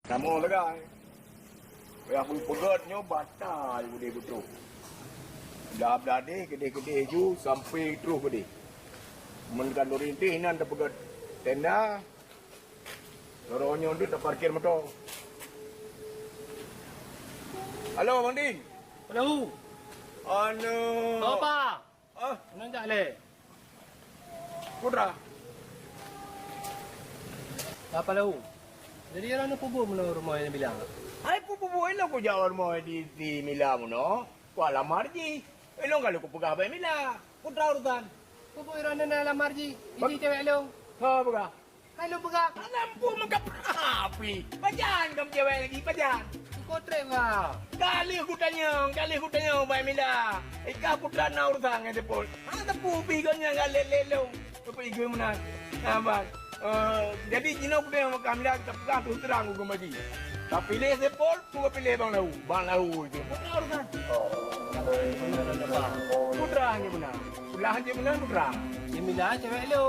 Nama lagi. Yang pun pegatnya batal gede betul. Dah berade gede-gede ju sampai terus gede. Menkan rintik ini anda pegat tenda. Lorongnya tu tak parkir motor. Halo Bang Din. Halo. Anu. Apa? Ah, Nanti le. Putra. Apa lau? Jadi orang nak pubu mana rumah yang bilang. Ai pupu elo ko jawar mo di Mila mo no. Ko alamar ji. Elo kalau ko pegah ba Mila. Putra urutan. Pubu orang nak lamar ji. Ini cewek lo. Ha pegah. Hai lo pegak. Lampu mengkapi. Pajan kamu cewek lagi pajan. Kotre kau. Kali aku tanya ba Mila. Ika putra na urutan ngade pol. Ada pupi ko nya galelelo. Ko pergi mana? Nampak. Jadi jino aku yang kami dah kita pegang tu terang aku mati. Tak pilih sepol, aku pilih bang lahu itu. Putra urusan. Putra hanya benar. Putra hanya benar putra. Yang bilang cewek lo.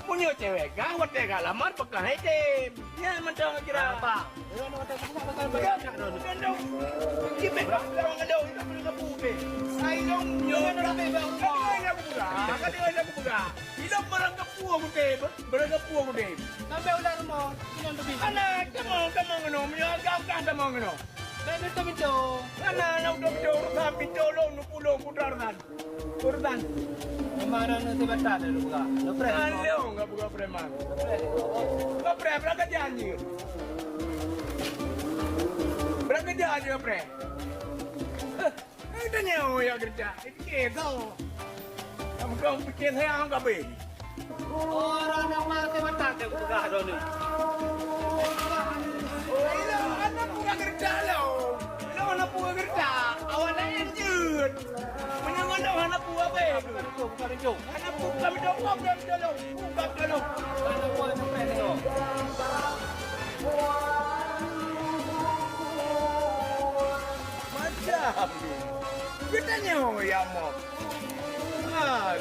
Punya cewek kah? Waktu kah lamar pegang item. Ya macam kira. Apa? Orang nak kata apa kata Pegang. banyak dong. Gendong. Kita orang gendong kita pergi ke pupi. Saya dong nyon rapi bang. Kadang aku pegang. Hidup barang kepu aku deh. Barang kepu aku deh. Sampai ular rumah. Ini untuk bisnis. Anak, kamu ngono, menyagam kan kamu ngono. Dan itu pintu. Anak, nak duduk sampai tolong pulau kudaran. Kudaran. Kemarin itu betul ada luka. Lepres. Kalau enggak buka preman. Enggak berapa janji. Berapa janji pre? Itu nyawa ya kerja. Itu. Kamu pikir saya enggak be? Orang yang mati betul ada luka dong ni. Ayo, anak buka kerja lo. Lo anak buka kerja. Awalnya lanjut. Menyangan lo anak buka be. Bukan itu. Anak buka be dong, buka dulu. Buka dulu. Mana buat lepres tu? Macam ni. Kita nyawa ya mo. Alah.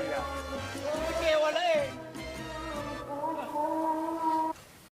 Kecewa lah